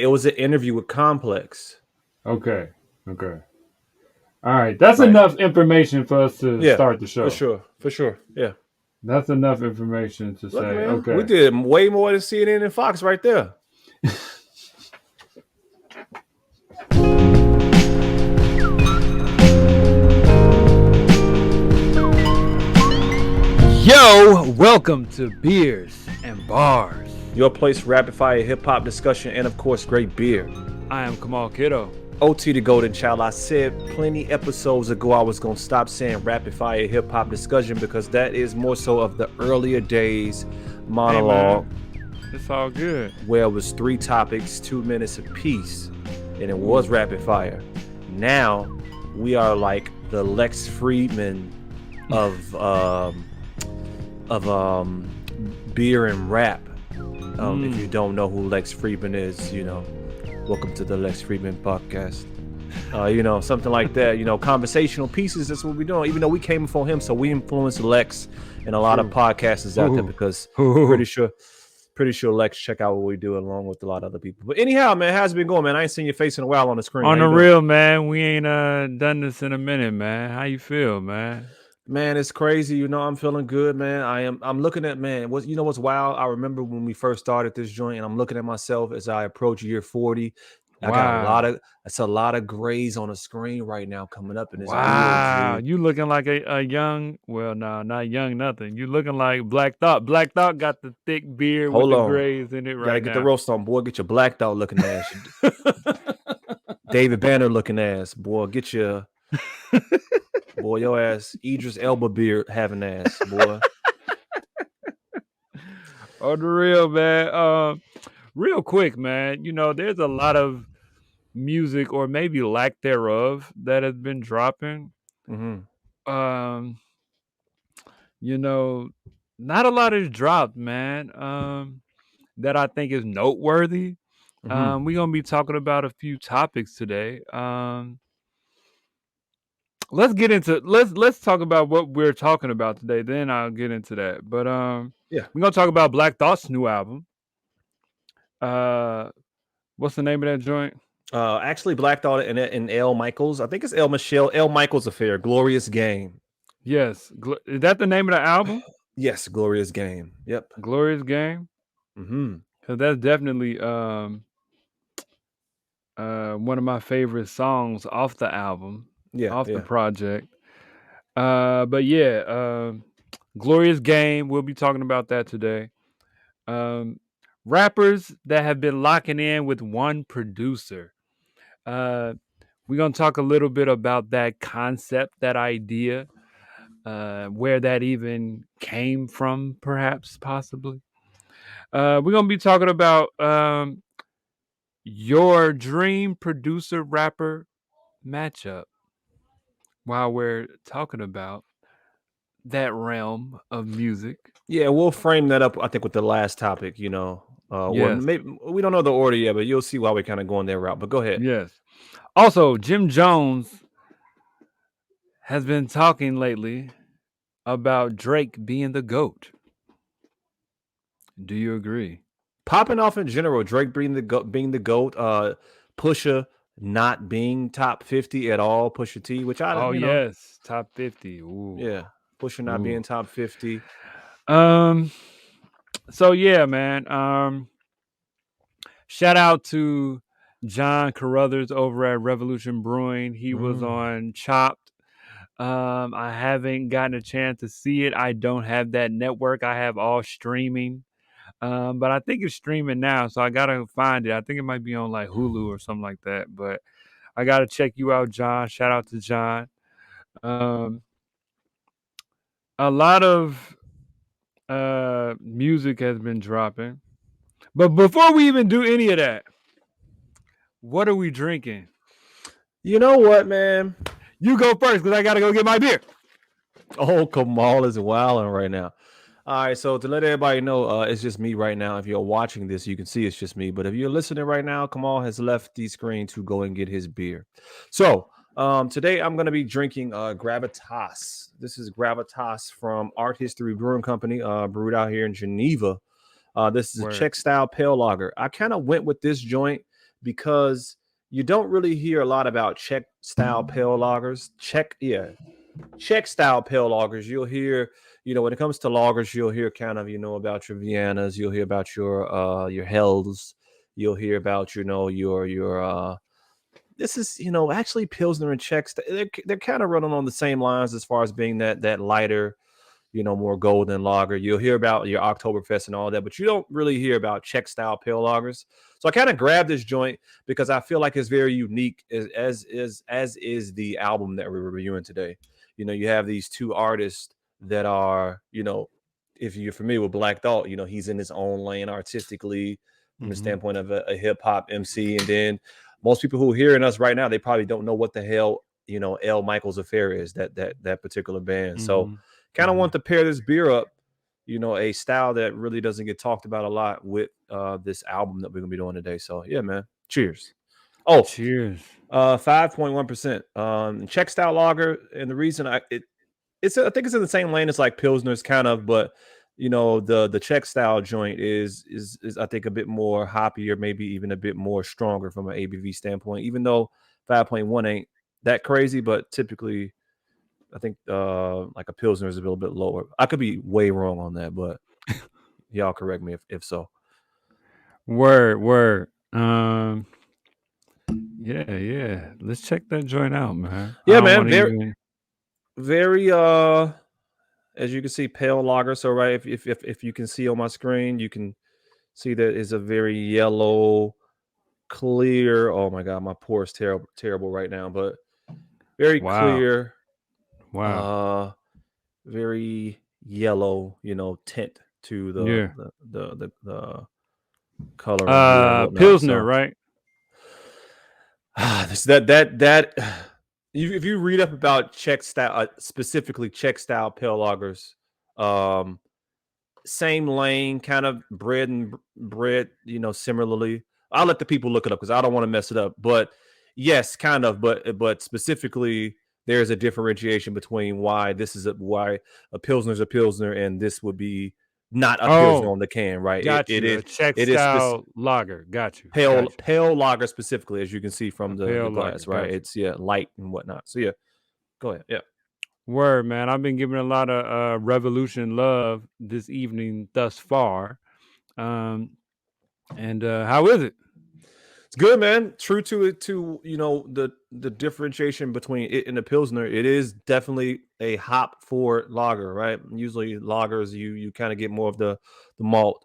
It was an interview with Complex. Okay. Okay. All right. That's Right. enough information for us to Yeah, start the for show. sure. For sure. Yeah. That's enough information to Look, say, man, we okay. did way more than CNN and Fox right there. Yo, welcome to Beers and Bars. Your place for rapid fire hip hop discussion and, of course, great beer. I am Kamal Kiddo. OT the Golden Child. I said plenty episodes ago I was going to stop saying rapid fire hip hop discussion because that is more so of the earlier days monologue It's all good. where it was 3 topics, 2 minutes apiece, and it was rapid fire. Now we are like the Lex Friedman of beer and rap. If you don't know who Lex Friedman is, welcome to the Lex Friedman podcast. Something like that. Conversational pieces. That's what we're doing. Even though we came from him, so we influenced Lex and a lot of podcasters out there because pretty sure Lex check out what we do along with a lot of other people. But anyhow, man, how's it been going, man? I ain't seen your face in a while on the screen. On How the you doing? real, man, we ain't done this in a minute, man. How you feel, man? Man, it's crazy. I'm feeling good, man. I'm looking at, man, what's wild? I remember when we first started this joint, and I'm looking at myself as I approach year 40. I got Wow. it's a lot of grays on the screen right now coming up in this beard, Wow. G. You looking like a young, well, no, not young nothing. You looking like Black Thought. Black Thought got the thick beard with Hold the on. grays in it Gotta right get the now. roast on, boy. Get your blacked out looking ass. David Banner looking ass, boy. Get your boy, your ass. Idris Elba beard having ass, boy. On the real, man. Real quick, man. There's a lot of music or maybe lack thereof that has been dropping. Mm-hmm. Um, you know, not a lot is dropped, man. That I think is noteworthy. Mm-hmm. We're gonna be talking about a few topics today. Let's talk about what we're talking about today. Then I'll get into that. But Yeah. we're gonna talk about Black Thought's new album. Uh, what's the name of that joint? Actually, Black Thought and L. Michaels. I think it's L. Michelle. L. Michaels affair. Glorious Game. Yes, is that the name of the album? Yes, Glorious Game. Yep. Glorious Game. Mm-hmm. Cause that's definitely one of my favorite songs off the album, Yeah, off the yeah. project. But yeah, Glorious Game. We'll be talking about that today. Um, Rappers that have been locking in with one producer. Uh, we're gonna talk a little bit about that concept, that idea, where that even came from, perhaps, possibly. We're gonna be talking about your dream producer rapper matchup while we're talking about that realm of music. Yeah, we'll frame that up, I think, with the last topic, or Yes, maybe we don't know the order yet, but you'll see why we're kind of going that route. But go ahead. yes. Also, Jim Jones has been talking lately about Drake being the GOAT. Do you agree? Popping off in general, Drake being the GOAT, Pusha not being top 50 at all, Pusha T, which Oh yes, top 50. Ooh. yeah, Pusha not being Ooh. top 50. Um so yeah, man. Shout out to John Carruthers over at Revolution Brewing. He was Mm. on Chopped. I haven't gotten a chance to see it. I don't have that network. I have all streaming. But I think it's streaming now, so I gotta find it. I think it might be on like Hulu or something like that. But I gotta check you out, John. Shout out to John. Um, a lot of music has been dropping. But before we even do any of that, what are we drinking? You know what, man? You go first because I gotta go get my beer. Oh, Kamal is wilding right now. All right, so to let everybody know, it's just me right now. If you're watching this, you can see it's just me. But if you're listening right now, Kamal has left the screen to go and get his beer. So today I'm going to be drinking Gravitáce. This is Gravitáce from Art History Brewing Company, brewed out here in Geneva. This is a Word. Czech style pale lager. I kind of went with this joint because you don't really hear a lot about Czech style pale lagers. Czech style pale lagers. You'll hear, when it comes to lagers, you'll hear kind of, about your Viennas. You'll hear about your Hells. You'll hear about, your this is, actually Pilsner and Czech. They're kind of running on the same lines as far as being that lighter, more golden lager. You'll hear about your Oktoberfest and all that, but you don't really hear about Czech style pale lagers. So I kind of grabbed this joint because I feel like it's very unique, as is the album that we're reviewing today. You have these two artists that are, if you're familiar with Black Thought, he's in his own lane artistically from the standpoint of a hip hop MC. And then most people who are hearing us right now, they probably don't know what the hell, L. Michaels Affair is, that particular band. So kind of want to pair this beer up, a style that really doesn't get talked about a lot with this album that we're gonna be doing today. So yeah, man. Cheers. Oh, cheers. 5.1%. Czech style lager, and the reason I think it's in the same lane as like Pilsner's kind of, but the Czech style joint is I think a bit more hoppier, maybe even a bit more stronger from an ABV standpoint, even though 5.1 ain't that crazy, but typically I think like a Pilsner is a little bit lower. I could be way wrong on that, but y'all correct me if so. Word. Yeah. Let's check that joint out, man. Yeah, man. Very as you can see, pale lager. So right, if you can see on my screen, you can see that is a very yellow, clear. Oh my god, my pour is terrible right now, but very clear. Wow. Very yellow, tint to the color here. Pilsner, right? If you read up about Czech style, specifically Czech style pale lagers, same lane, kind of bred, similarly. I'll let the people look it up because I don't want to mess it up. But yes, kind of, but specifically, there's a differentiation between why why a Pilsner's a Pilsner and this would be not a Pilsner on the can, right? Got you. A Czech style lager. Got you. Pale lager specifically, as you can see from the glass, right? It's light and whatnot. So yeah, go ahead. Yeah. Word, man. I've been giving a lot of Revolution love this evening thus far. And how is it? It's good, man. True to the differentiation between it and the Pilsner, it is definitely a hop forward lager, right? Usually lagers you kind of get more of the malt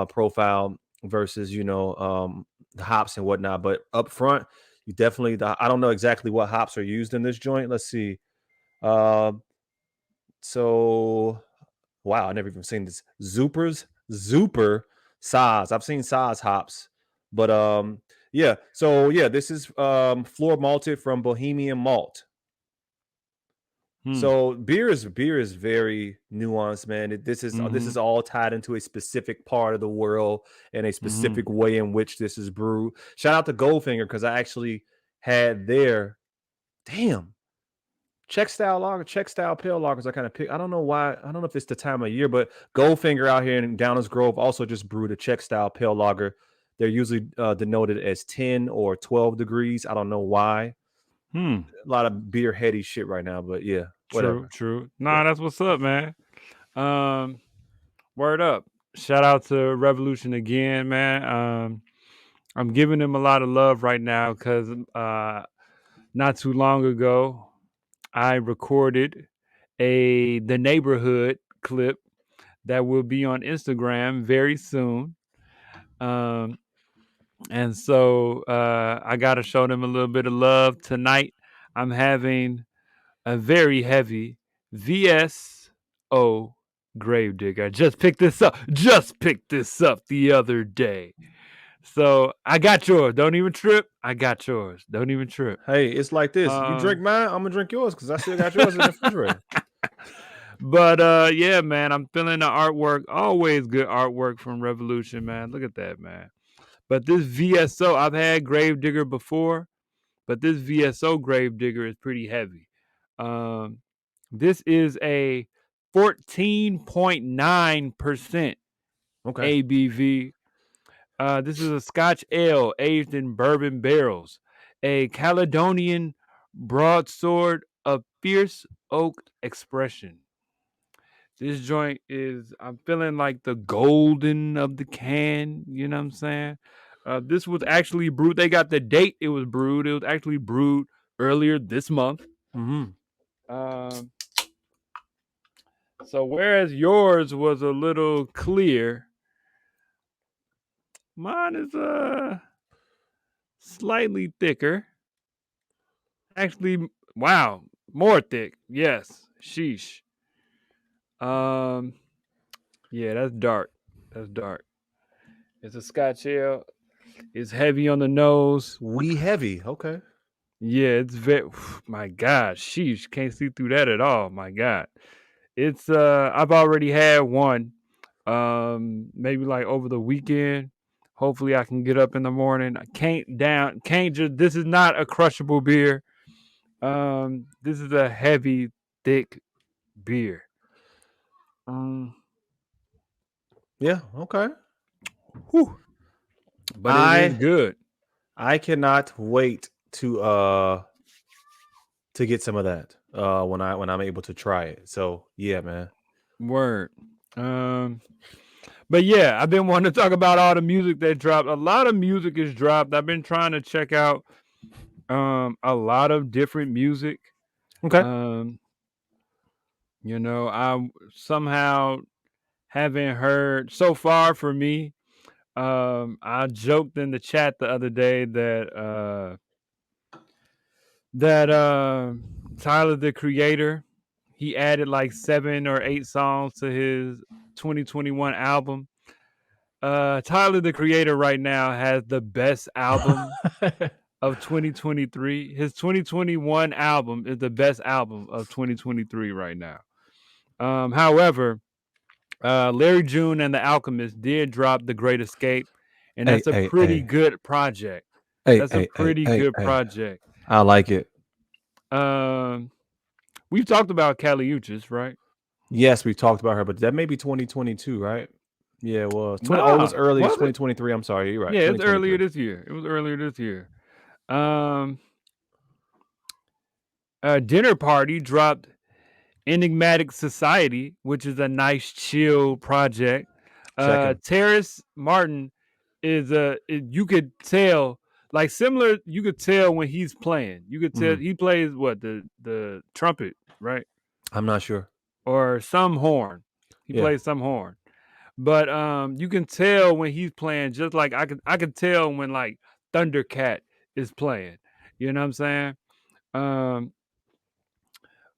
profile versus the hops and whatnot. But up front, you definitely I don't know exactly what hops are used in this joint. Let's see. So wow, I never even seen this. Zuper Saz. I've seen Saz hops, but yeah. So yeah, this is floor malted from Bohemian Malt. So beer is very nuanced, man. This is all tied into a specific part of the world and a specific way in which this is brewed. Shout out to Goldfinger because I actually had their Czech style lager, Czech style pale lagers. I kind of pick. I don't know why. I don't know if it's the time of year, but Goldfinger out here in Downers Grove also just brewed a Czech style pale lager. They're usually denoted as 10 or 12 degrees. I don't know why. A lot of beer heady shit right now, but yeah, whatever. True. Nah, that's what's up, man. Word up. Shout out to Revolution again, man. I'm giving them a lot of love right now because not too long ago, I recorded the neighborhood clip that will be on Instagram very soon. And so I got to show them a little bit of love tonight. I'm having a very heavy V.S.O. Gravedigger. I just picked this up the other day. So I got yours. Don't even trip. I got yours. Don't even trip. Hey, it's like this. You drink mine, I'm gonna drink yours because I still got yours in the refrigerator. But yeah, man, I'm feeling the artwork. Always good artwork from Revolution, man. Look at that, man. But this V.S.O, I've had Gravedigger before, but this V.S.O Gravedigger is pretty heavy. This is a 14.9% ABV. This is a Scotch ale aged in bourbon barrels, a Caledonian broadsword of fierce oak expression. This joint is, I'm feeling like the golden of the can. You know what I'm saying? This was actually brewed. They got the date it was brewed. It was actually brewed earlier this month. Mm-hmm. Um, so whereas yours was a little clear, mine is slightly thicker. Actually, wow, more thick. Yes, sheesh. Um, yeah, that's dark. That's dark. It's a Scotch ale. It's heavy on the nose. We heavy. Okay. Yeah, it's very. My God, sheesh, can't see through that at all. My God, it's. I've already had one. Maybe like over the weekend. Hopefully, I can get up in the morning. I can't down. Can't just. This is not a crushable beer. This is a heavy, thick beer. Um, Yeah. Okay. whew, but it is I good. I cannot wait to get some of that when I'm able to try it. So yeah, man. Word. Um, but yeah, I've been wanting to talk about all the music that dropped. A lot of music is dropped. I've been trying to check out a lot of different music. Okay. Um, I somehow haven't heard so far for me. I joked in the chat the other day that Tyler the Creator, he added like 7 or 8 songs to his 2021 album. Tyler the Creator right now has the best album of 2023. His 2021 album is the best album of 2023 right now. However, Larry June and the Alchemist did drop The Great Escape, and Hey, that's a hey, pretty hey, good project. hey, That's a hey, hey, pretty hey, good hey. project. I like it. Um, we've talked about Kali Uchis, right? Yes, we talked about her, but that may be 2022, right? Yeah, it was. It was Nah, early. It's was it? 2023. I'm sorry. You're right. Yeah, it's earlier 2023. this year. It was earlier this year. Um, Dinner Party dropped Enigmatic Society, which is a nice chill project. Checking. Terrace Martin you could tell, like, similar. You could tell when he's playing. You could tell Mhm. he plays what, the trumpet, right, I'm not sure. or some horn. He Yeah. plays some horn, but you can tell when he's playing. Just like I could tell when like Thundercat is playing. You know what I'm saying? Um,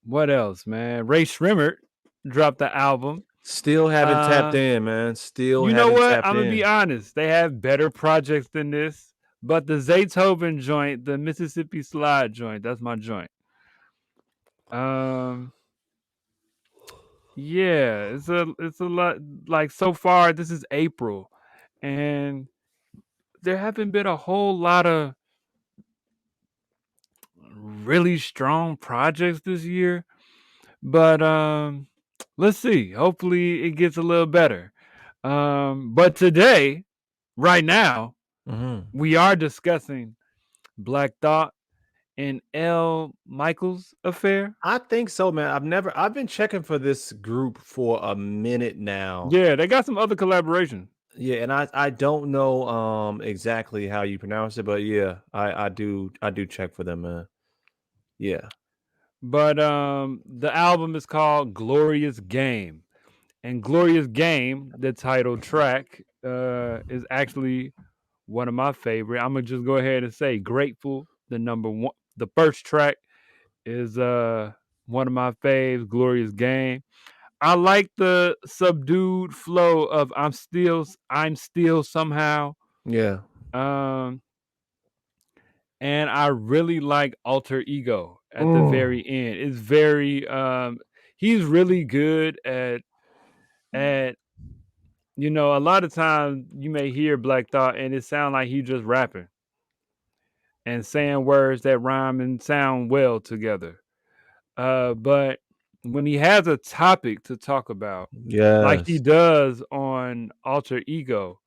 what else, man? Ray Shrimmer dropped the album. Still haven't tapped Uh, in, man. Still you know haven't what? tapped I'm gonna be in. honest. They have better projects than this, but the Zaytoven joint, the Mississippi Slide joint, that's my joint. Um, yeah, it's a lot. Like, so far, this is April, and there haven't been a whole lot of really strong projects this year. But let's see. Hopefully, it gets a little better. But today, right now, Mhm. we are discussing Black Thought and L. Michaels affair. I think so, man. I've been checking for this group for a minute now. Yeah, they got some other collaboration. Yeah, and I don't know exactly how you pronounce it, but yeah, I do check for them, man. Yeah. But the album is called Glorious Game. And Glorious Game, the title track, is actually one of my favorite. I'm gonna just go ahead and say Grateful, the number one, the first track is one of my faves, Glorious Game. I like the subdued flow of I'm still somehow. Yeah. Um and I really like Alter Ego at the Mm. very end. It's very he's really good at a lot of times you may hear Black Thought and it sound like he just rapping and saying words that rhyme and sound well together. But when he has a topic to talk about, like he Yes. does on Alter Ego,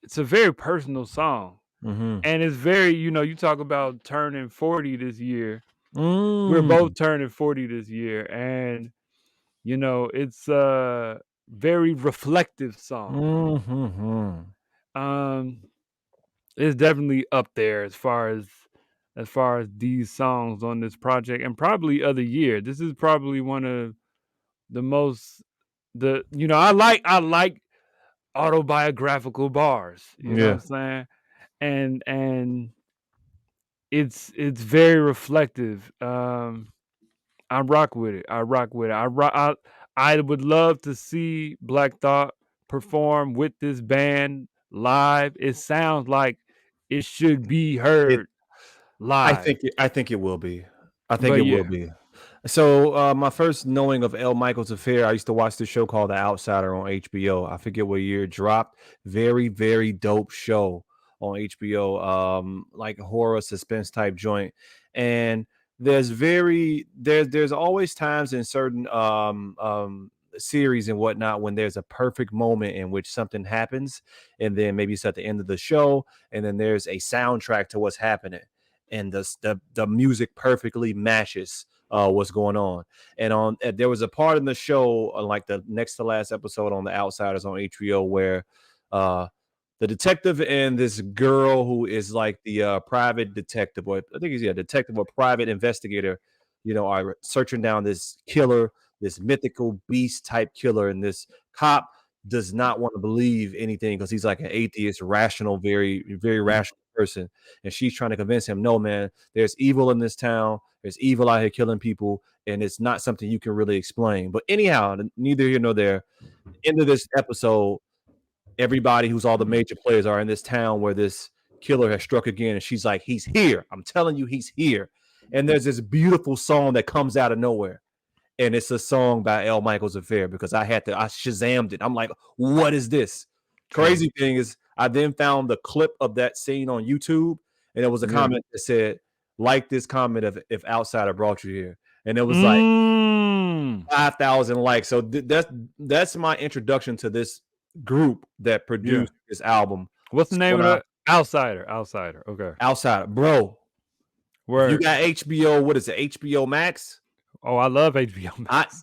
it's a very personal song. Mm-hmm. And it's very, you talk about turning 40 this year. We're Mm. both turning 40 this year, and it's a very reflective song. Mm-hmm. Um it's definitely up there as far as these songs on this project, and probably other year. This is probably one of the most I like autobiographical bars, you know what Yeah. I'm saying? And it's very reflective. I rock with it. I would love to see Black Thought perform with this band live. It sounds like it should be It. heard live. I think it will be. I think But it will yeah. be. So my first knowing of L. Michaels affair, I used to watch this show called The Outsider on HBO. I forget what year it dropped. Very, very dope show on HBO. Like a horror suspense type joint. And there's always times in certain series and whatnot when there's a perfect moment in which something happens, and then maybe it's at the end of the show, and then there's a soundtrack to what's happening, and the music perfectly matches what's going on. And there was a part in the show, like the next to last episode on The Outsiders on HBO, where uh, the detective and this girl who is like the private detective, or I think he's a detective or private investigator, are searching down this killer, this mythical beast type killer, and this cop does not want to believe anything because he's like an atheist, rational, very, very Mm. rational person. And she's trying to convince him, no, man, there's evil in this town. There's evil out here killing people, and it's not something you can really explain. But anyhow, neither here nor there. End of this episode, everybody who's all the major players are in this town where this killer has struck again, and she's like, he's here. I'm telling you, he's here. And there's this beautiful song that comes out of nowhere, and it's a song by L. Michaels Affair, because I Shazammed it. I'm like, what is this? True. Crazy thing is, I then found the clip of that scene on YouTube, and it was a Yeah. comment that said, like this comment of if Outsider brought you here. And it was like Mm. 5,000 likes. So that's my introduction to this group that Yeah. produced this album. What's the So name when of the Outsider? Outsider. Okay. Outsider, bro, if you Word. got HBO, what is it? HBO Max? Oh, I love HBO Max.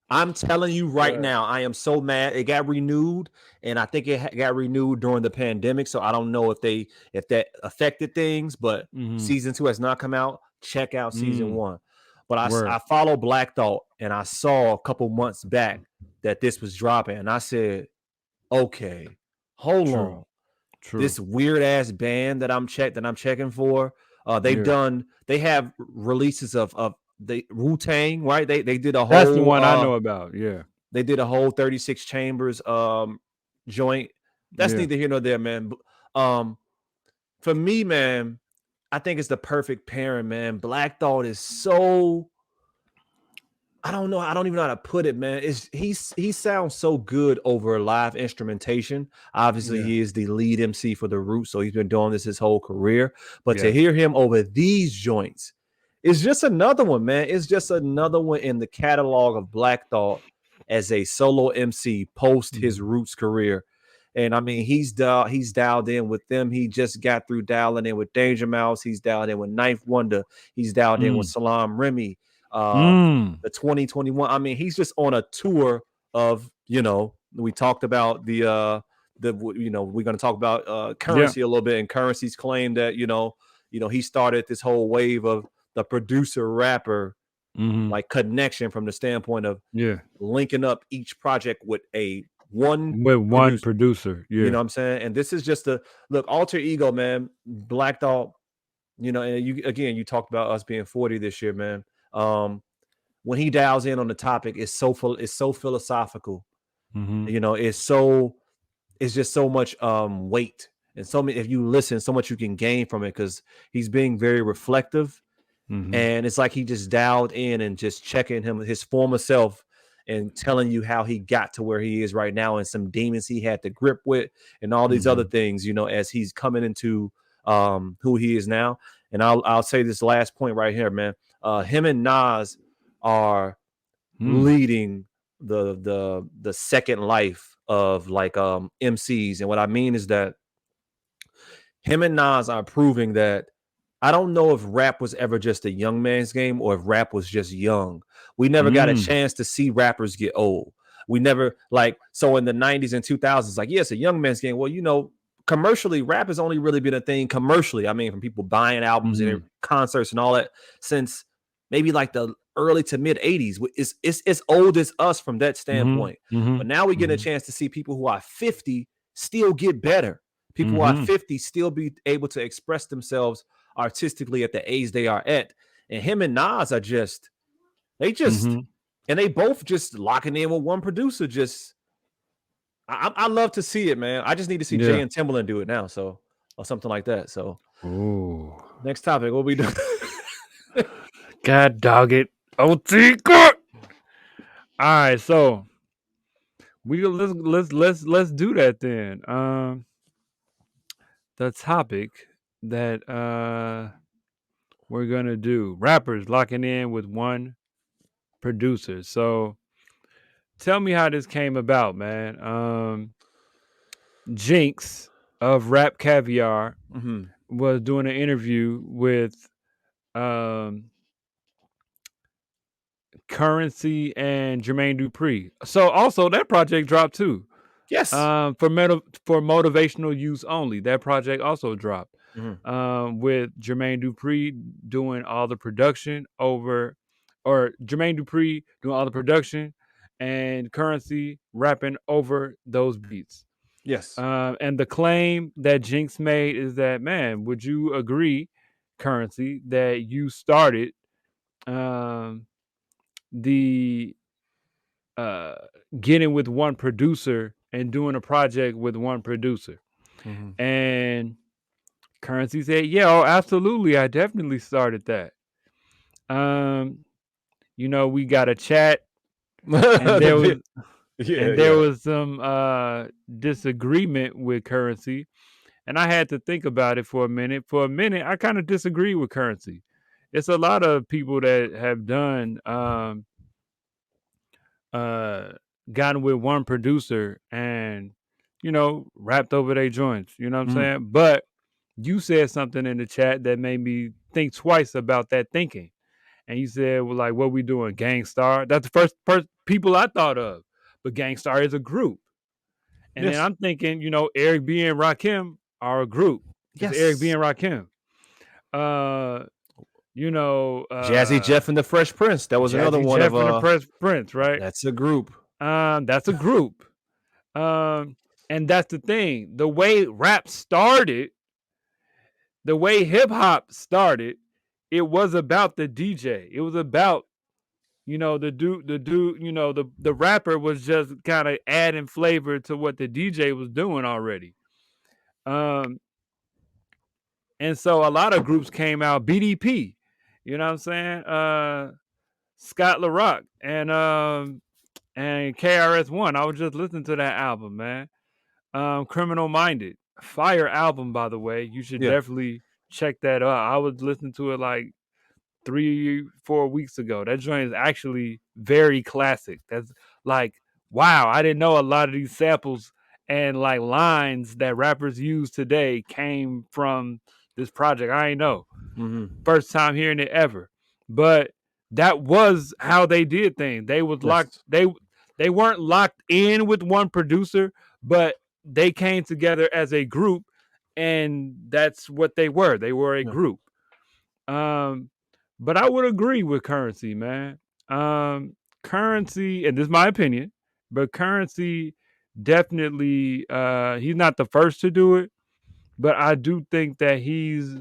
I'm telling you right now, I am so mad. It got renewed, and I think it got renewed during the pandemic. So I don't know if that affected things, but Mm-hmm. season 2 has not come out. Check out season 1. But I Word. follow Black Thought, and I saw a couple months back that this was dropping, and I said, okay, hold True. on. True. This weird ass band that I'm checking for. They have releases of the Wu-Tang, right? They did a That's the whole one I know about. Yeah. they did a whole 36 chambers joint. That's Yeah. neither here nor there, man. Um for me, man, I think it's the perfect pairing, man. Black Thought is so, I don't know. I don't even know how to put it, man. He sounds so good over live instrumentation. Obviously, Yeah. he is the lead MC for the Roots, so he's been doing this his whole career. But to Yeah. hear him over these joints is just another one, man. It's just another one in the catalog of Black Thought as a solo MC post his Roots career. And I mean, he's dialed in with them. He just got through dialing in with Danger Mouse. He's dialed in with Ninth Wonder. He's dialed in with Salam Remy. The 2021. I mean, he's just on a tour of, we talked about we're going to talk about Currency a little bit, and Currency's claim that, he started this whole wave of the producer rapper like connection from the standpoint of Yeah. linking up each project with one With one producer. you know Yeah. what I'm saying? And this is just look, Alter Ego, man. Black Thought, and you talked about us being 40 this year, man. When he dials in on the topic, it's so philosophical. It's just so much weight, and so many, if you listen, so much you can gain from it, because he's being very reflective. And it's like he just dialed in and just checking his former self, and telling you how he got to where he is right now, and some demons he had to grip with, and all these other things, as he's coming into who he is now. And I'll say this last point right here, man. Him and Nas are leading the Second Life of like MCs. And what I mean is that him and Nas are proving that I don't know if rap was ever just a young man's game or if rap was just young. We never got a chance to see rappers get old. We never like so in the 90s and 2000s, like, yeah, it's a young man's game. Well, commercially, rap has only really been a thing commercially. I mean, from people buying albums and concerts and all that since maybe like the early to mid 80s. It's old as us from that standpoint. But now we get a chance to see people who are 50 still get better. People who are 50 still be able to express themselves artistically at the age they are at. And him and Nas are and they both just locking in with one producer. I love to see it, man. I just need to see Jay and Timbaland do it now, or something like that. So, next topic, what we do? God dog it, OT. All right, so let's do that then. The topic that we're gonna do: rappers locking in with one producer. So, tell me how this came about, man. Jinx of Rap Caviar was doing an interview with Currency and Jermaine Dupri. So also that project dropped too. Yes. For motivational use only. That project also dropped. With Jermaine Dupri doing all the production Jermaine Dupri doing all the production and Currency rapping over those beats. Yes. And the claim that Jinx made is that, man, would you agree, Currency, that you started the getting with one producer and doing a project with one producer? And Currency said, yeah, absolutely, I definitely started that. We got a chat and there was some disagreement with Currency, and I had to think about it for a minute. For a minute, I kind of disagree with Currency. It's a lot of people that have done gotten with one producer and rapped over their joints. You know what I'm saying? But you said something in the chat that made me think twice about that thinking. And you said, well, like, what we doing? Gangstar? That's the first people I thought of. But Gangstar is a group. And then I'm thinking, Eric B and Rakim are a group. It's Eric B and Rakim. Jazzy Jeff and the Fresh Prince. That was another one Jeff and the Fresh Prince, right? That's a group. That's a group. And that's the thing. The way rap started, the way hip hop started, it was about the DJ. It was about, the dude, the rapper was just kind of adding flavor to what the DJ was doing already. And so a lot of groups came out. BDP, you know what I'm saying? Scott LaRock and KRS-One. I was just listening to that album, man. Criminal Minded, fire album, by the way. You should definitely check that out. I was listening to it like 3-4 weeks ago. That joint is actually very classic. That's like, wow, I didn't know a lot of these samples and like lines that rappers use today came from this project. I ain't know. First time hearing it ever. But that was how they did things. They was locked. They weren't locked in with one producer, but they came together as a group, and that's what they were. They were a group. But I would agree with Currency, man. Currency, and this is my opinion, but Currency definitely, he's not the first to do it, but I do think that he's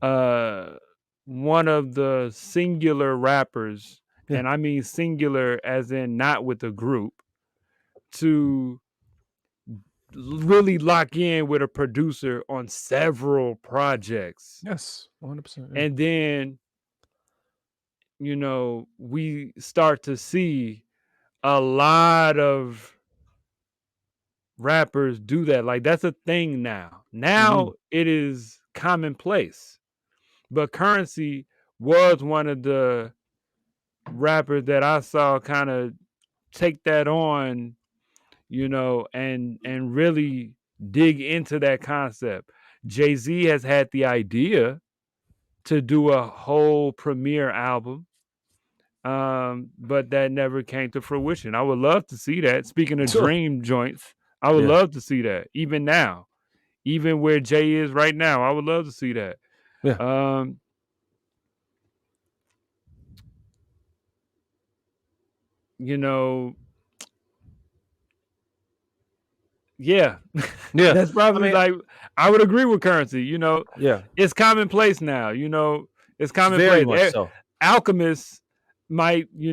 one of the singular rappers, and I mean singular as in not with a group, to really lock in with a producer on several projects. Yes, 100%. Yeah. And then, we start to see a lot of rappers do that. Like, that's a thing now. Now it is commonplace. But Currency was one of the rappers that I saw kind of take that on, and really dig into that concept. Jay-Z has had the idea to do a whole premiere album, but that never came to fruition. I would love to see that. Speaking of Sure. dream joints, I would Yeah. love to see that. Even now, even where Jay is right now, I would love to see that. Yeah. You know, yeah, Yeah. that's probably like I would agree with Currency. Yeah. It's commonplace now. It's Very commonplace. much so. Alchemist might be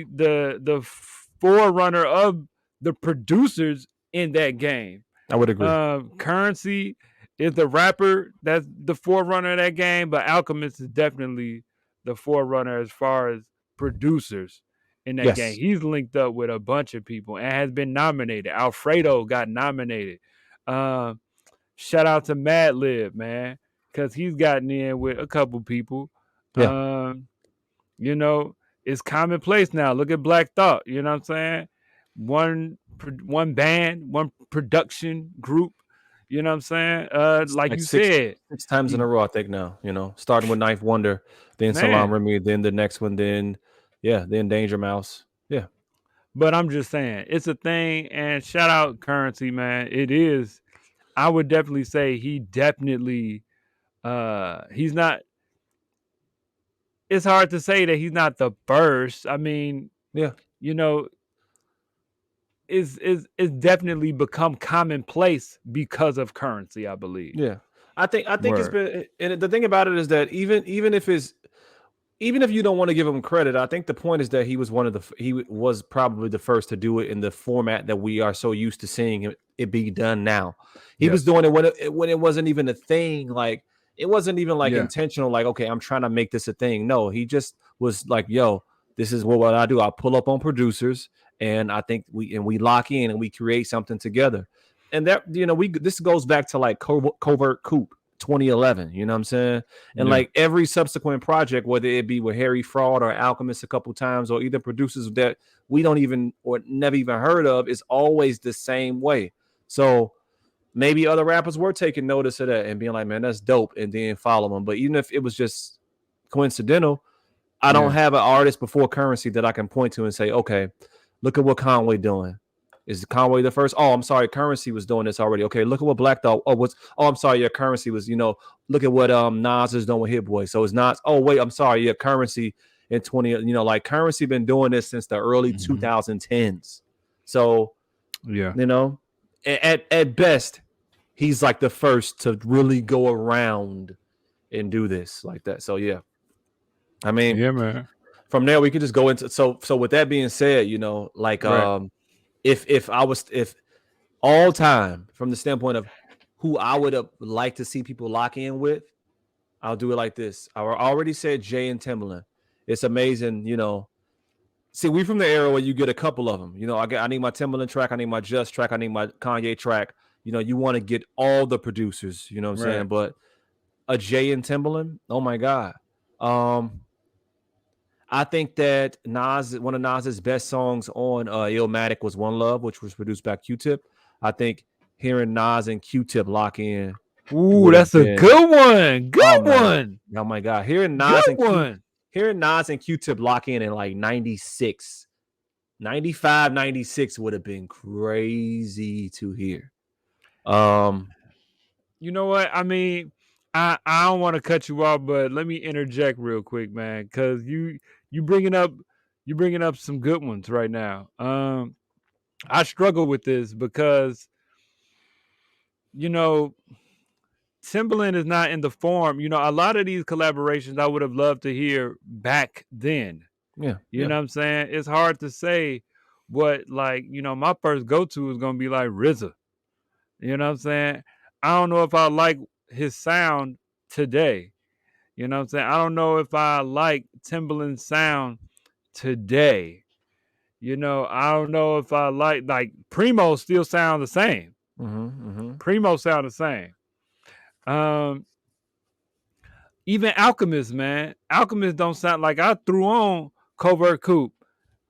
the forerunner of the producers in that game. I would agree. Currency is the rapper that's the forerunner of that game, but Alchemist is definitely the forerunner as far as producers in that game. Yes. He's linked up with a bunch of people and has been nominated. Alfredo got nominated. Shout out to Madlib, man, because he's gotten in with a couple people. Yeah. It's commonplace now. Look at Black Thought. You know what I'm saying? One band, one production group. You know what I'm saying? Like Like you six said, times in a row, I think now. Starting with Ninth Wonder, then Salam man. Remy, then the next one, then Danger Mouse. Yeah. But I'm just saying, it's a thing. And shout out Currency, man. It is. I would definitely say he definitely. He's not. It's hard to say that he's not the first. I mean, Yeah. Is definitely become commonplace because of Currency, I believe. Yeah. I think it's Word. been, and the thing about it is that even if you don't want to give him credit, I think the point is that he was probably the first to do it in the format that we are so used to seeing it be done now. He was doing it when it wasn't even a thing. Like, it wasn't even like intentional. Like, okay, I'm trying to make this a thing. No, he just was like, yo, this is what I do. I pull up on producers, and I think we lock in and we create something together. And that, this goes back to like Covert Coupe 2011. You know what I'm saying? And like every subsequent project, whether it be with Harry Fraud or Alchemist a couple times, or either producers that we don't even or never even heard of, is always the same way. So maybe other rappers were taking notice of that and being like, man, that's dope, and then follow them. But even if it was just coincidental, I don't have an artist before Currency that I can point to and say, okay, look at what Conway doing. Is Conway the first? Oh, I'm sorry, Currency was doing this already. Okay, look at what Black Thought. I'm sorry, yeah, Currency was. Look at what Nas is doing with Hit Boy. So it's Nas. Oh wait, I'm sorry, yeah, Currency in 20. Like Currency been doing this since the early 2010s. So at best, he's like the first to really go around and do this like that. So yeah, I mean, man. From there we could just go into so with that being said, like if all time from the standpoint of who I would have liked to see people lock in with, I'll do it like this. I already said Jay and Timbaland. It's amazing, See, we from the era where you get a couple of them. I need my Timbaland track, I need my Just track, I need my Kanye track. You want to get all the producers, you know what I'm saying? But a Jay and Timbaland, oh my God. I think that one of Nas's best songs on Illmatic was One Love, which was produced by Q-Tip. I think hearing Nas and Q-Tip lock in. Ooh, that's a good one. Good one. Oh my God. Hearing Nas and Q-Tip lock in like 96, 95, 96 would have been crazy to hear. You know what? I mean, I don't want to cut you off, but let me interject real quick, man, because you bringing up some good ones right now. I struggle with this because Timbaland is not in the form. A lot of these collaborations I would have loved to hear back then. Yeah. You know what I'm saying? It's hard to say what, like, my first go-to is going to be like RZA. You know what I'm saying? I don't know if I like his sound today. You know what I'm saying? I don't know if I like Timbaland's sound today. I don't know if I like Primo still sound the same. Primo sound the same. Even Alchemist, man. Alchemist don't sound like I threw on Covert Coupe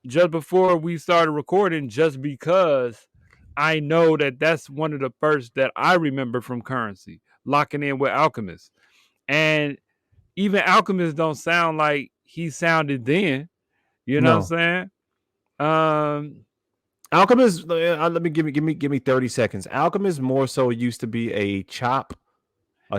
just before we started recording, just because I know that that's one of the first that I remember from Currency, locking in with Alchemist. And even Alchemist don't sound like he sounded then. You know what No. I'm saying? Alchemist, let me give me 30 seconds. Alchemist more so used to be a chop,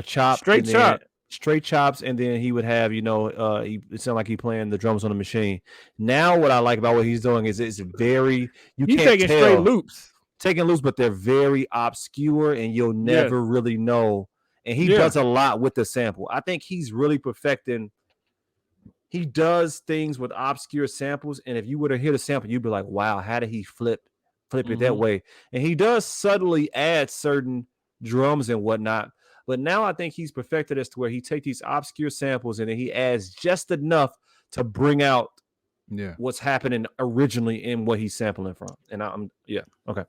Straight and then chop. straight chops, and then he would have, it sounded like he playing the drums on the machine. Now, what I like about what he's doing is it's very, you He's can't taking straight tell, loops. taking loose, but they're very obscure, and you'll Yes. never really know. And he Yeah. does a lot with the sample. I think he's really perfecting. He does things with obscure samples, and if you were to hear the sample, you'd be like, "Wow, how did he flip it that way?" And he does subtly add certain drums and whatnot. But now I think he's perfected as to where he take these obscure samples and then he adds just enough to bring out Yeah. what's happening originally in what he's sampling from. And I'm okay.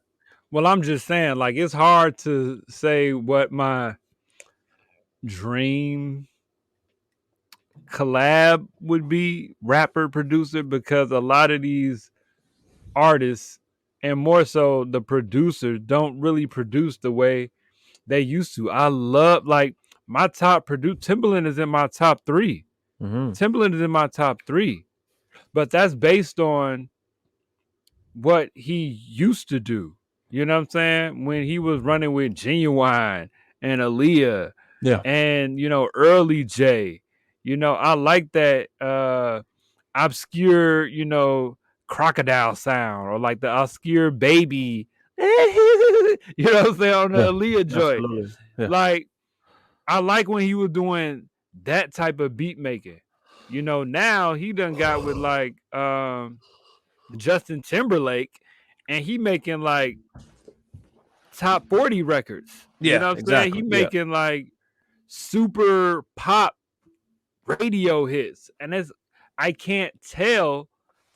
Well, I'm just saying, like, it's hard to say what my dream collab would be, rapper producer, because a lot of these artists, and more so the producers, don't really produce the way they used to. I love, like, my top produce. Timbaland is in my top 3. Mm-hmm. Timbaland is in my top 3, but that's based on what he used to do. You know what I'm saying? When he was running with Genuine and Aaliyah Yeah. and, early J. I like that obscure, crocodile sound, or like the obscure baby. You know what I'm saying? On the Yeah. Aaliyah joint. Absolutely. Yeah. Like, I like when he was doing that type of beat making. Now he done got with like Justin Timberlake, and he making like top 40 records. You Yeah, know what I'm saying? He exactly. Yeah. making like super pop radio hits. And I can't tell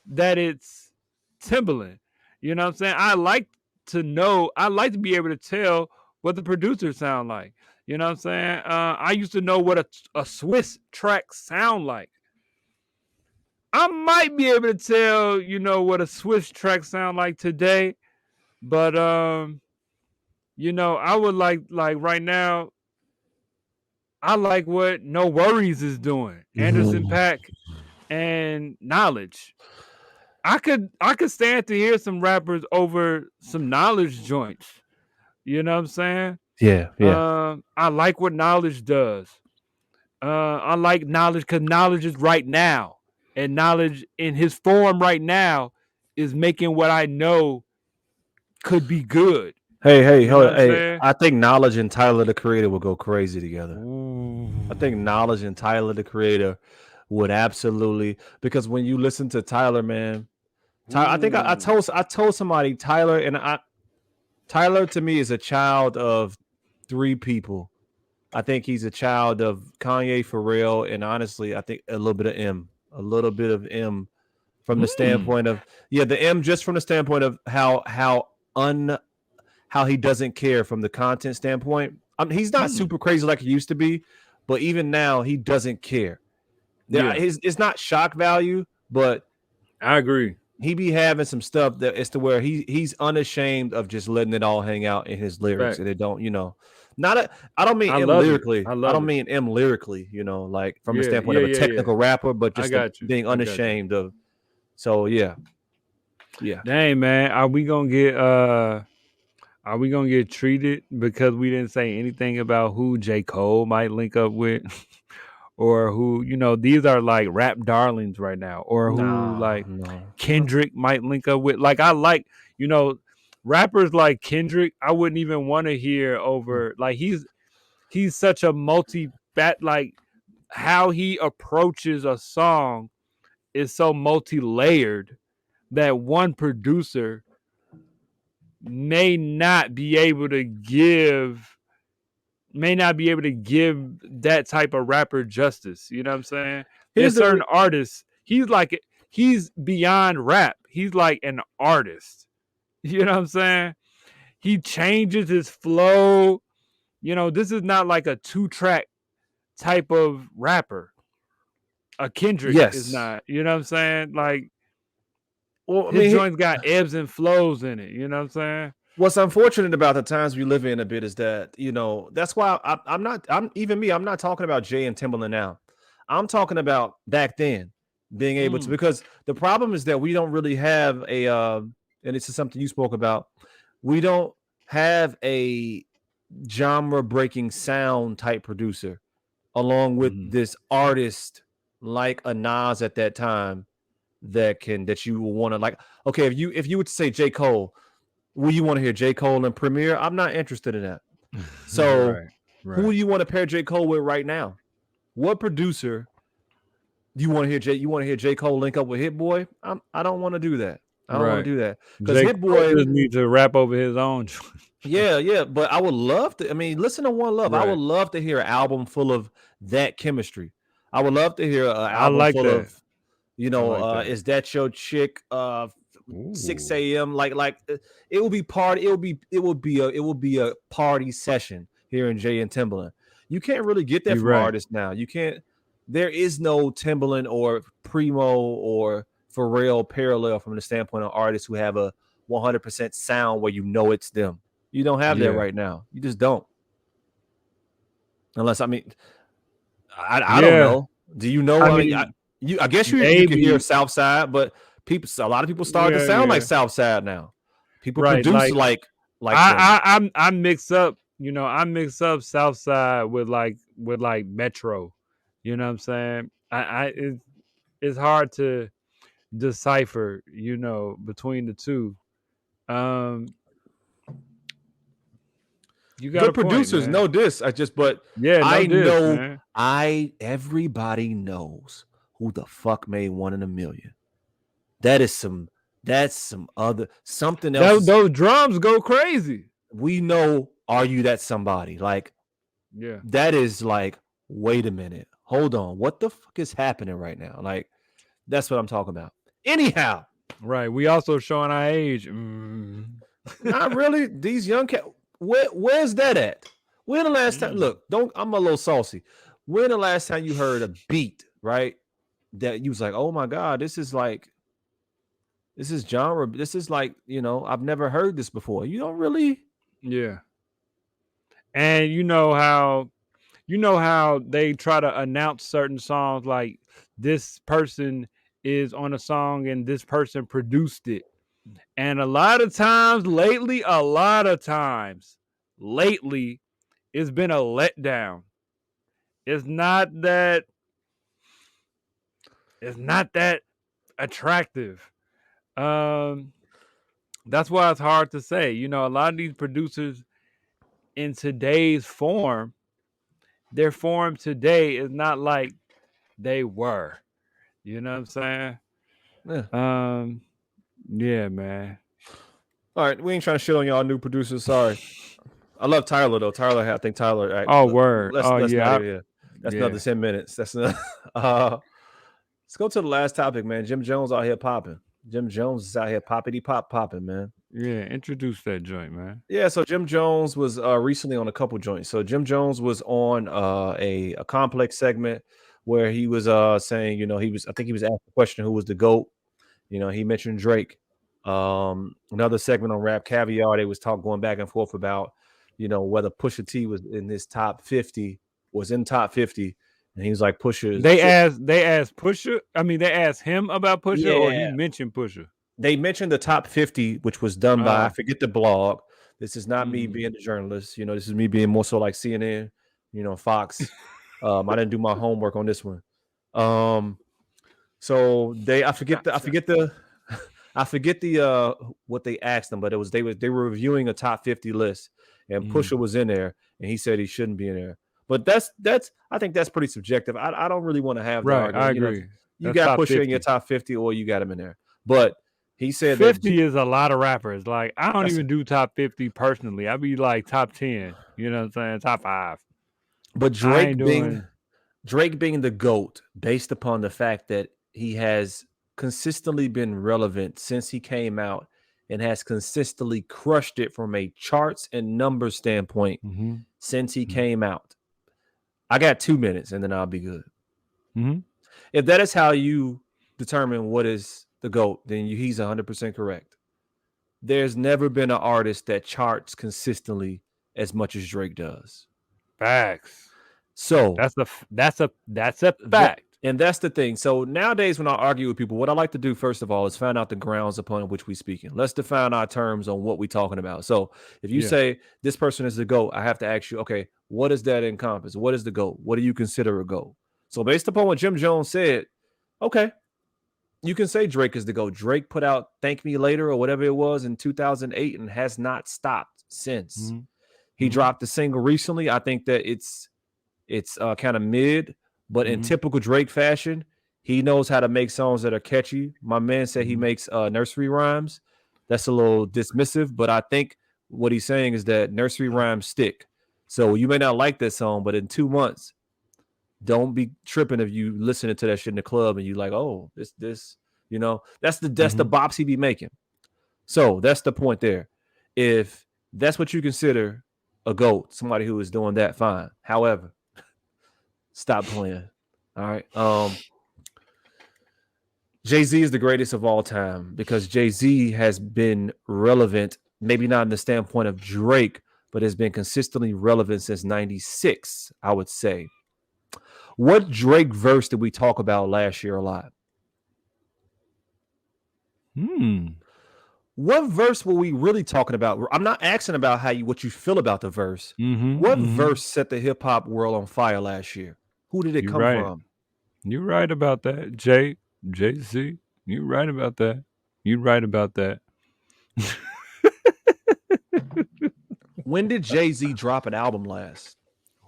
that it's Timbaland. You know what I'm saying? I like to be able to tell what the producers sound like. You know what I'm saying? I used to know what a Swiss track sound like. I might be able to tell, what a Swiss track sound like today, but I would like right now, I like what No Worries is doing. Anderson .Paak and Knowledge. I could stand to hear some rappers over some Knowledge joints. You know what I'm saying? Yeah. Yeah. I like what Knowledge does. I like Knowledge because Knowledge is right now, and Knowledge in his form right now is making what I know could be good. Hey, You know hold what on. I'm Hey, saying? I think Knowledge and Tyler the Creator will go crazy together. Ooh. I think Knowledge and Tyler the Creator would absolutely, because when you listen to Tyler, man, I think I told somebody Tyler, and Tyler to me is a child of 3 people. I think he's a child of Kanye, Pharrell, and honestly, I think a little bit of M from the standpoint of the M, just from the standpoint of how he doesn't care from the content standpoint. He's not super crazy like he used to be, but even now he doesn't care. It's not shock value, but I agree. he be having some stuff that it's to where he's unashamed of just letting it all hang out in his lyrics, Fact. and it don't, I don't mean I M love it. lyrically. I I love don't it. mean M lyrically, like from the Yeah, standpoint of a yeah. technical rapper, but I just got you. being I got you. unashamed of. So yeah. Dang, man, are we gonna get treated because we didn't say anything about who J. Cole might link up with? Or who, these are like rap darlings right now, or who like No. Kendrick might link up with. Like, I like, rappers like Kendrick, I wouldn't even want to hear over, like, he's such a like, how he approaches a song is so multi-layered that one producer may not be able to give that type of rapper justice. You know what I'm saying? Here's There's the certain artists, he's beyond rap. He's like an artist. You know what I'm saying? He changes his flow. This is not like a 2-track type of rapper. A Kendrick is yes. not. You know what I'm saying? Like, Well, I His mean, joints got ebbs and flows in it. You know what I'm saying? what's unfortunate about the times we live in a bit is that, that's why I'm not, I'm not talking about Jay and Timberland now. I'm talking about back then being able to, because the problem is that we don't really have and this is something you spoke about. We don't have a genre breaking sound type producer along with this artist like a Nas at that time that you will want to like. Okay, if you would say J. Cole, will you want to hear J. Cole and Premier? I'm not interested in that. So who do you want to pair J. Cole with right now? What producer do you want to hear? You want to hear J. Cole link up with Hit Boy? I don't want to do that. I don't want to do that because Hit Boy just needs to rap over his own. yeah. But I would love to. I mean, listen to One Love. I would love to hear an album full of that chemistry. I would love to hear an album full of, is that your chick? 6 a.m. Like it will be party. It will be a party session here in Jay and Timberland. You can't really get that from artists now. You can't. There is no Timberland or Primo or Pharrell parallel from the standpoint of artists who have a 100% sound where it's them. You don't have that right now. You just don't. Unless, I mean, I don't know. Do you know? I guess you can hear Southside, but a lot of people start to sound like Southside now. People produce like I mix up, I mix up Southside with Metro. You know what I'm saying? It's hard to decipher, between the two. You got good producers know this. I know everybody knows who the fuck made One in a Million. That's some something else. Those drums go crazy. We know, are you that somebody? Like, that is like, wait a minute, hold on, what the fuck is happening right now? Like, that's what I'm talking about. Anyhow, right. We also showing our age. Not really. These young cats. Where's that at? When the last time? Look, I'm a little saucy. When the last time you heard a beat, right? That you was like, oh my god, this is genre. This is like, I've never heard this before. You don't really. Yeah. And you know how they try to announce certain songs like this person is on a song and this person produced it. And a lot of times lately, it's been a letdown. It's not that attractive. That's why it's hard to say. A lot of these producers in today's form, their form today is not like they were. You know what I'm saying? Yeah. Yeah, man. All right, we ain't trying to shit on y'all new producers. Sorry. I love Tyler though. I think Tyler. Word. Yeah. That's another 10 minutes. That's another. Let's go to the last topic, man. Jim Jones out here popping. Jim Jones is out here popping, man. Yeah, introduce that joint, man. Yeah, so Jim Jones was recently on a couple joints. So Jim Jones was on a complex segment where he was saying, I think he was asked the question, who was the GOAT? He mentioned Drake. Another segment on Rap Caviar, they was going back and forth about, whether Pusha T was in his top 50, and he was like, Pusha. They asked Pusha. I mean, they asked him about Pusha, or he mentioned Pusha. They mentioned the top 50, which was done by, I forget the blog. This is not me being a journalist. This is me being more so like CNN, Fox. I didn't do my homework on this one. So I forget the what they asked them, but it was they were reviewing a top 50 list, and Pusha was in there, and he said he shouldn't be in there. But that's I think that's pretty subjective. I don't really want to have that argument. I agree. You got Pusha in your top 50, or you got him in there. But he said 50 is a lot of rappers. Like, I don't even do top 50 personally. I'd be like top 10. You know what I'm saying? Top 5. But Drake being the GOAT, based upon the fact that he has consistently been relevant since he came out and has consistently crushed it from a charts and numbers standpoint since he came out. I got 2 minutes and then I'll be good. If that is how you determine what is the GOAT, then he's 100% correct. There's never been an artist that charts consistently as much as Drake does. Facts. So That's a that fact. and that's the thing. So nowadays, when I argue with people, what I like to do first of all is find out the grounds upon which we speaking. Let's define our terms on what we're talking about. So if you say this person is the GOAT, I have to ask you, okay, what does that encompass? What is the GOAT? What do you consider a GOAT? So based upon what Jim Jones said, okay, you can say Drake is the GOAT. Drake put out "Thank Me Later" or whatever it was in 2008 and has not stopped since. Mm-hmm. He dropped a single recently. I think that it's kind of mid, but in typical Drake fashion, he knows how to make songs that are catchy. My man said he makes nursery rhymes. That's a little dismissive, but I think what he's saying is that nursery rhymes stick. So you may not like that song, but in 2 months, don't be tripping if you listening to that shit in the club and you like, oh, this, you know, that's the bops he be making. So that's the point there. If that's what you consider a GOAT, somebody who is doing that, fine. However, stop playing. All right. Jay-Z is the greatest of all time because Jay-Z has been relevant, maybe not in the standpoint of Drake, but has been consistently relevant since 96, I would say. What Drake verse did we talk about last year a lot? What verse were we really talking about? I'm not asking about what you feel about the verse. What verse set the hip hop world on fire last year? Who did it come from? You're right about that, Jay-Z. You're right about that. You're right about that. When did Jay-Z drop an album last?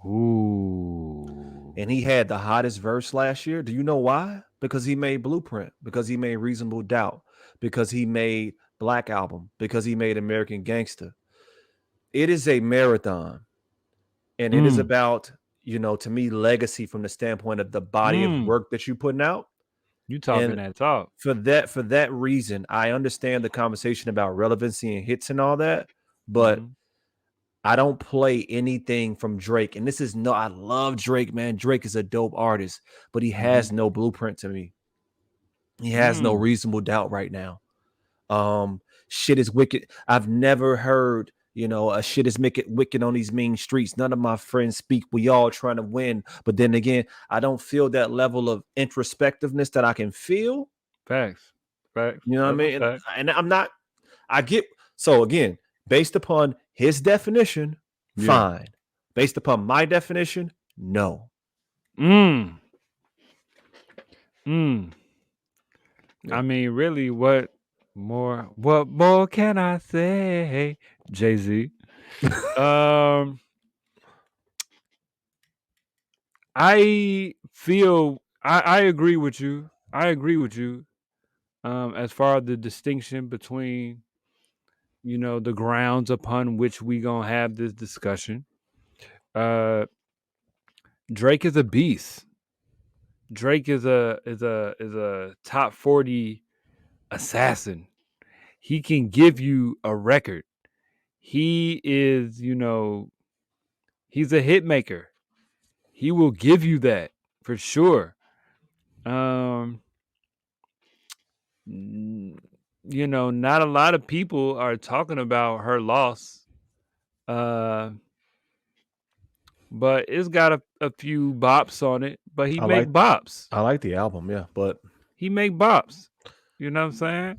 Ooh. And he had the hottest verse last year. Do you know why? Because he made Blueprint, because he made Reasonable Doubt, because he made Black Album, because he made American Gangster. It is a marathon. And it is about, you know, to me, legacy from the standpoint of the body of work that you're putting out. You talking that talk. For that reason, I understand the conversation about relevancy and hits and all that, but I don't play anything from Drake. And this is I love Drake, man. Drake is a dope artist, but he has no Blueprint to me. He has no Reasonable Doubt right now. Shit is wicked. I've never heard, you know, a shit is wicked on these mean streets. None of my friends speak. We all trying to win. But then again, I don't feel that level of introspectiveness that I can feel. Facts. You know what I mean? And I'm not, so again, based upon his definition, fine. Based upon my definition, no. I mean, really, what more can I say, Jay-Z? I feel I agree with you. As far as the distinction between, you know, the grounds upon which we gonna have this discussion. Drake is a beast. Drake is a top 40 assassin. He can give you a record. He is, you know, he's a hit maker. He will give you that for sure. You know, not a lot of people are talking about her loss. But it's got a few bops on it. But he make bops. I like the album, yeah, but he make bops. You know what I'm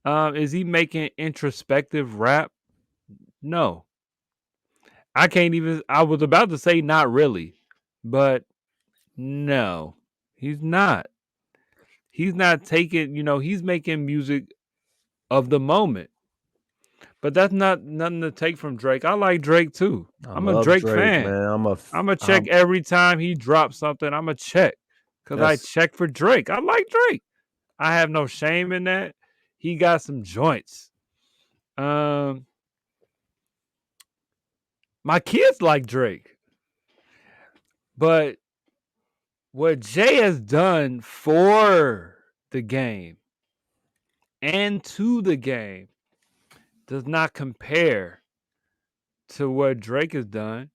saying? Is he making introspective rap? No. I was about to say not really, but no, he's not. He's not taking, you know, he's making music of the moment. But that's not nothing to take from Drake. I like Drake too. I'm a Drake fan. Man. I'm a check every time he drops something. I'm a check because I check for Drake. I like Drake. I have no shame in that. He got some joints. My kids like Drake. But what Jay has done for the game and to the game does not compare to what Drake has done.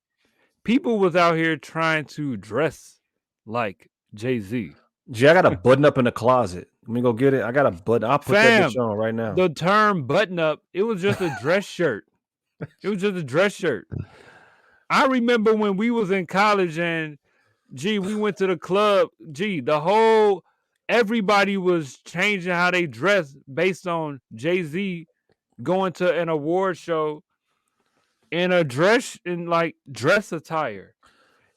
People was out here trying to dress like Jay-Z. Jay, I got a button up in the closet. Let me go get it. I got a button. I'll put that Fam, bitch on right now. the term button up, it was just a dress shirt. It was just a dress shirt. I remember when we was in college and we went to the club. Everybody was changing how they dressed based on Jay-Z going to an award show in dress attire.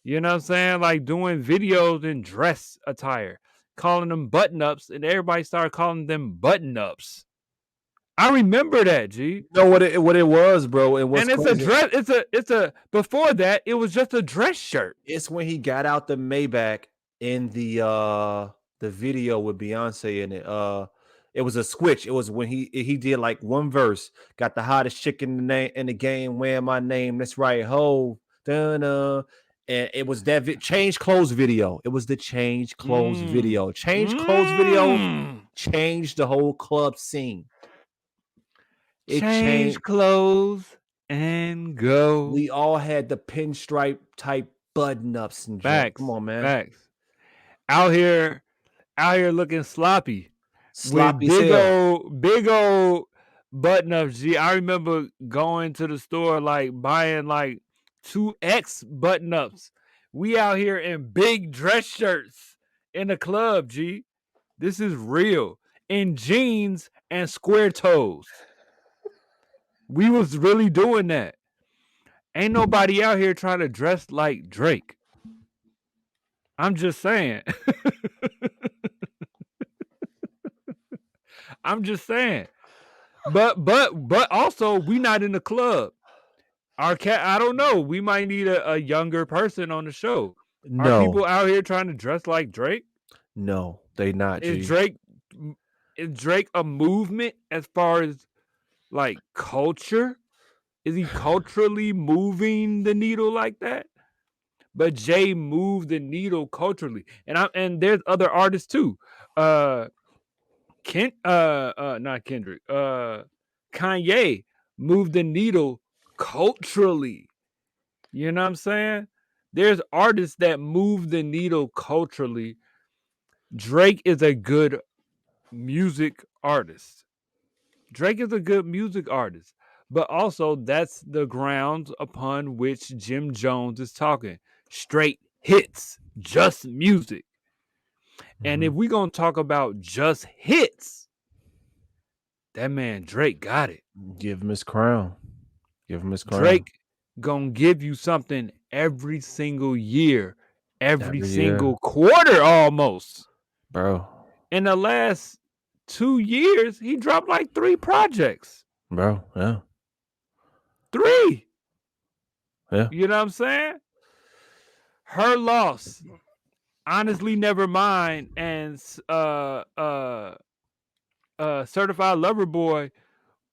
You know what I'm saying? Like doing videos in dress attire, calling them button ups, and everybody started calling them button ups. I remember that, G. You know what it was, bro? And what's And it's crazy? a dress. It's a. Before that, it was just a dress shirt. It's when he got out the Maybach in the video with Beyonce in it. It was a switch. It was when he did like one verse, got the hottest chick in the game, wearing my name. That's right, ho. Dun-dun. And it was that change clothes video. It was the change clothes video. Change clothes video changed the whole club scene. It Change clothes and go. We all had the pinstripe type button ups and Facts. Come on, man. Facts. Out here looking sloppy. Sloppy with big old button ups. G, I remember going to the store like buying like 2X button ups. We out here in big dress shirts in the club, G. This is real. In jeans and square toes. We was really doing that. Ain't nobody out here trying to dress like Drake. I'm just saying. I'm just saying. But also we not in the club. I don't know. We might need a younger person on the show. No. Are people out here trying to dress like Drake? No, they not. Is Drake a movement as far as like culture? Is he culturally moving the needle like that? But Jay moved the needle culturally, and there's other artists too. Not Kendrick. Kanye moved the needle culturally. You know what I'm saying? There's artists that move the needle culturally. Drake is a good music artist. But also that's the grounds upon which Jim Jones is talking. Straight hits, just music. And if we're going to talk about just hits, that man Drake got it. Give him his crown. Drake going to give you something every single year, every single quarter almost. Bro. In the last 2 years, he dropped like 3 projects. Bro, yeah. 3. Yeah. You know what I'm saying? Her Loss, Honestly Never Mind, and Certified Lover Boy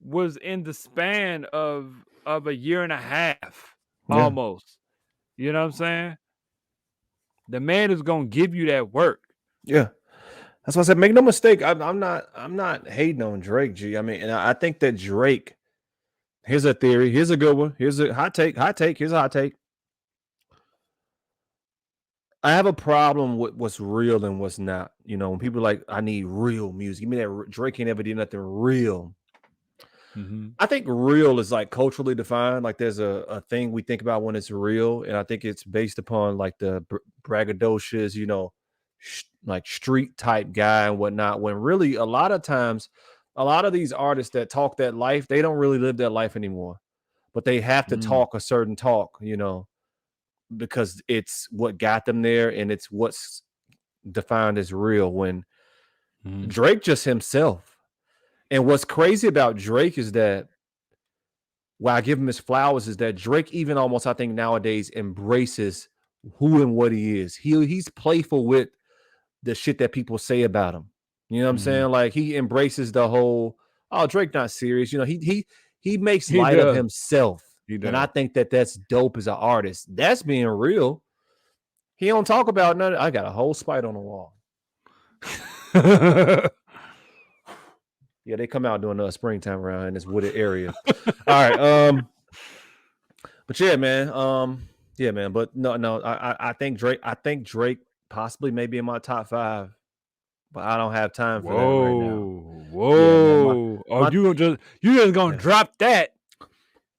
was in the span of a year and a half almost. You know what I'm saying? The man is gonna give you that work. Yeah. That's why I said, make no mistake. I'm not hating on Drake, G. I mean, and I think that Drake. Here's a theory. Here's a good one. Here's a hot take. Here's a hot take. I have a problem with what's real and what's not. You know, when people are like, I need real music. You mean that Drake ain't ever did nothing real? Mm-hmm. I think real is like culturally defined. Like there's a thing we think about when it's real, and I think it's based upon like the braggadocious, you know, like street type guy and whatnot. When really a lot of times, a lot of these artists that talk that life, they don't really live that life anymore, but they have to talk a certain talk, you know, because it's what got them there and it's what's defined as real. When Drake just himself. And what's crazy about Drake is that, why I give him his flowers, is that Drake even almost, I think nowadays, embraces who and what he is. He's playful with the shit that people say about him. You know what I'm saying? Like he embraces the whole, oh, Drake not serious. You know, he makes light of himself. And I think that that's dope as an artist. That's being real. He don't talk about none. I got a whole spite on the wall. Yeah, they come out during the springtime around in this wooded area. All right. But yeah, man. But no. I think Drake possibly maybe in my top 5 but I don't have time for that right now. Whoa. Yeah, man. Oh, you just gonna Yeah. drop that?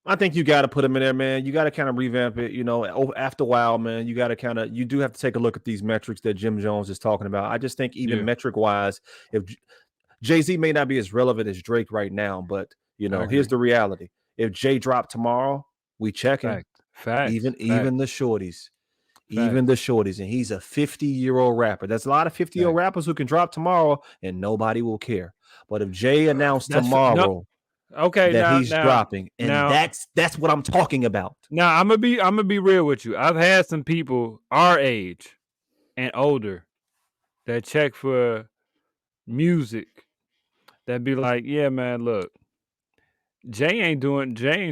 I think you got to put them in there, man. You got to kind of revamp it. After a while, man, you got to you do have to take a look at these metrics that Jim Jones is talking about. I just think even metric wise, if Jay-Z may not be as relevant as Drake right now, but here's the reality. If Jay dropped tomorrow, we checking. Facts. Even the shorties. Even the shorties, and he's a 50-year-old rapper. There's a lot of 50-year-old rappers who can drop tomorrow and nobody will care. But if Jay announced tomorrow that he's dropping, and that's what I'm talking about. Now I'm gonna be real with you. I've had some people our age and older that check for music that be like, yeah, man, look, Jay ain't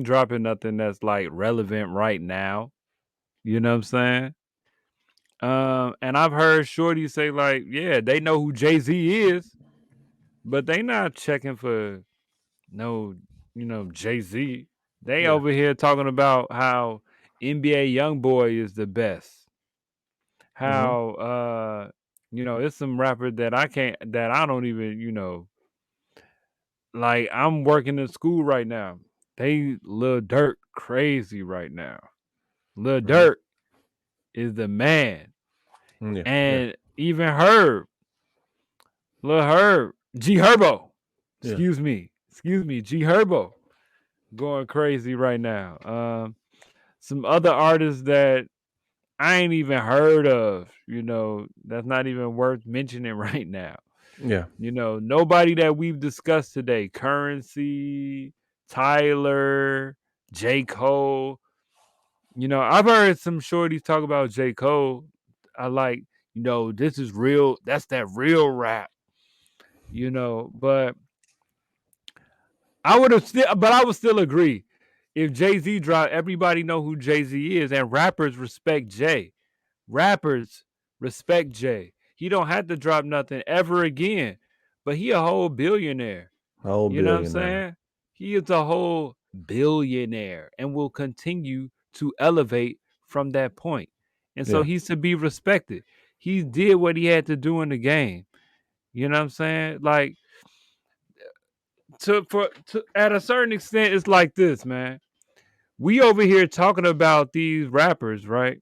dropping nothing that's like relevant right now. You know what I'm saying? And I've heard Shorty say like, yeah, they know who Jay-Z is, but they not checking for no, Jay-Z. They over here talking about how NBA YoungBoy is the best. How it's some rapper that I don't even, like I'm working in school right now. They Lil Durk crazy right now. Lil Durk is the man. And even Lil Herb, G Herbo. Excuse me, G Herbo going crazy right now. Some other artists that I ain't even heard of, that's not even worth mentioning right now. Yeah. Nobody that we've discussed today. Currency, Tyler, J. Cole. I've heard some shorties talk about J. Cole. I like, this is real. That's that real rap. But I would still agree. If Jay-Z dropped, everybody know who Jay-Z is, and rappers respect Jay. Rappers respect Jay. He don't have to drop nothing ever again, but he a whole billionaire. You know what I'm saying? He is a whole billionaire and will continue to elevate from that point. And so he's to be respected. He did what he had to do in the game. You know what I'm saying? Like at a certain extent, it's like this, man. We over here talking about these rappers, right?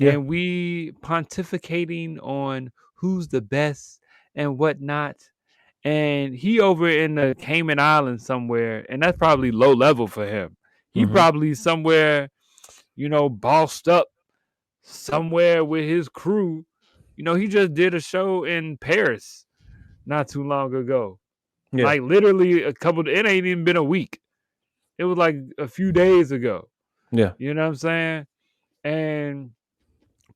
Yeah. And we pontificating on who's the best and whatnot. And he over in the Cayman Islands somewhere, and that's probably low level for him. He probably somewhere, bossed up somewhere with his crew. He just did a show in Paris not too long ago. Yeah. Like literally it ain't even been a week. It was like a few days ago. Yeah. You know what I'm saying? And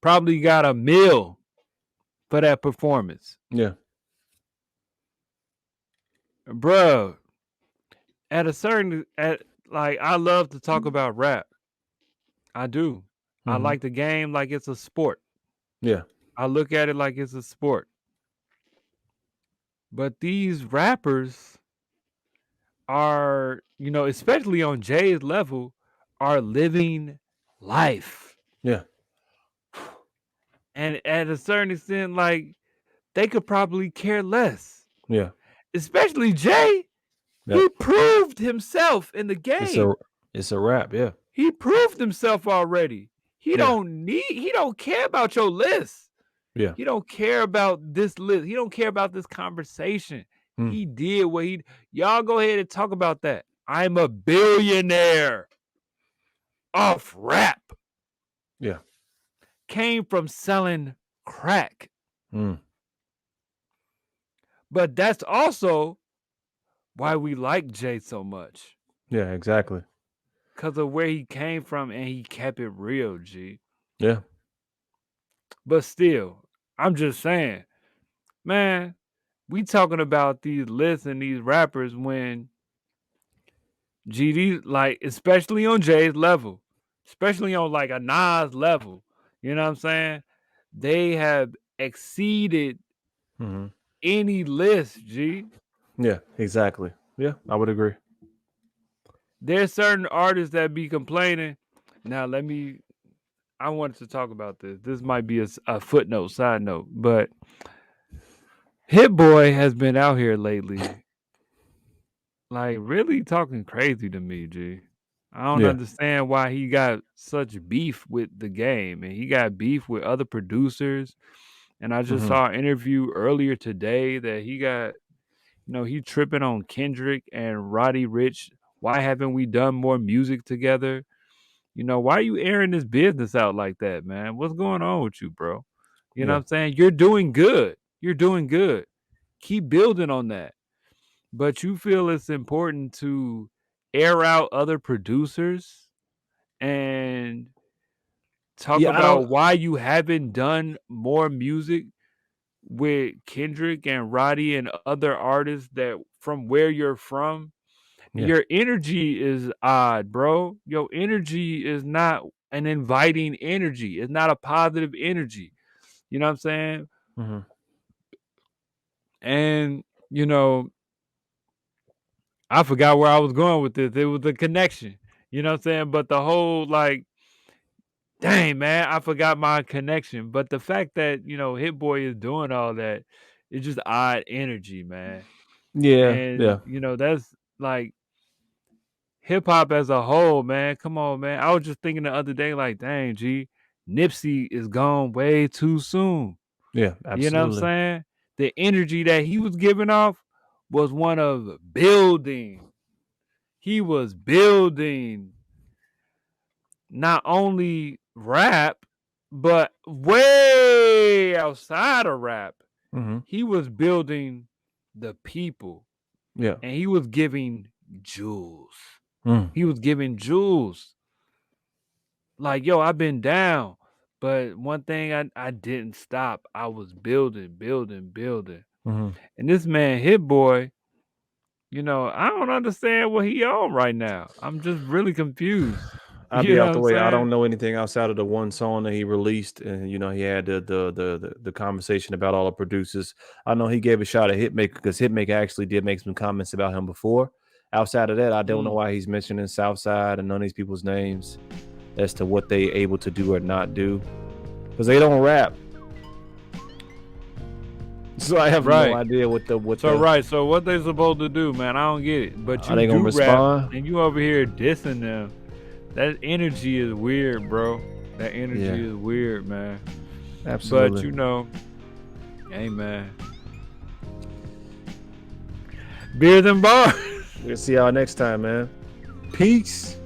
probably got a meal for that performance. Yeah. Bro, I love to talk about rap. I do. I like the game like it's a sport. Yeah. I look at it like it's a sport. But these rappers are, especially on Jay's level, are living life. Yeah. And at a certain extent, like, they could probably care less. Yeah. Especially Jay. Yep. He proved himself in the game. It's a rap, yeah. He proved himself already. He don't care about your list. Yeah. He don't care about this list. He don't care about this conversation. He did what y'all go ahead and talk about that. I'm a billionaire off rap. Yeah. Came from selling crack. But that's also why we like Jay so much. Yeah, exactly. Because of where he came from and he kept it real, G. Yeah. But still, I'm just saying, man, we talking about these lists and these rappers when GD, like, especially on Jay's level, especially on like a Nas level, you know what I'm saying? They have exceeded any list, G. Yeah, exactly. Yeah, I would agree. There's certain artists that be complaining. Now, I wanted to talk about this. This might be a footnote, side note, but Hit Boy has been out here lately, like really talking crazy to me, G. I don't Yeah. understand why he got such beef with the game, and he got beef with other producers. And I just Hmm. saw an interview earlier today that he got, he tripping on Kendrick and Roddy Rich. Why haven't we done more music together? Why are you airing this business out like that, man? What's going on with you, bro? You know what Yeah. I'm saying? You're doing good. You're doing good. Keep building on that. But you feel it's important to air out other producers and talk Yeah. I don't. about why you haven't done more music with Kendrick and Roddy and other artists that from where you're from. Yeah. Your energy is odd, bro. Your energy is not an inviting energy. It's not a positive energy. You know what I'm saying? Hmm. And I forgot where I was going with this. It was a connection. You know what I'm saying? But the whole like, dang man, I forgot my connection. But the fact that Hit Boy is doing all that, it's just odd energy, man. Yeah. And Yeah. that's like hip hop as a whole, man. Come on, man. I was just thinking the other day, like, dang, G, Nipsey is gone way too soon. Yeah. You know what I'm Absolutely. saying? The energy that he was giving off was one of building. He was building not only rap, but way outside of rap. Hmm. He was building the people Yeah. and he was giving jewels. Mm. He was giving jewels. Like, yo, I've been down. But one thing I didn't stop. I was building, building, building. Hmm. And this man, Hit Boy, I don't understand what he on right now. I'm just really confused. I'll You be know out what the I'm way. I saying? don't know anything outside of the one song that he released, and he had the conversation about all the producers. I know he gave a shot at Hitmaker because Hitmaker actually did make some comments about him before. Outside of that, I don't know Mm. why he's mentioning Southside and none of these people's names as to what they able to do or not do because they don't rap. So I have no Right. idea what So right. So what they supposed to do, man? I don't get it. But are you they gonna do rap respond. and you over here dissing them. That energy is weird, bro. That energy Yeah, is weird, man. But absolutely. hey man. Beers and bars. We'll see y'all next time, man. Peace.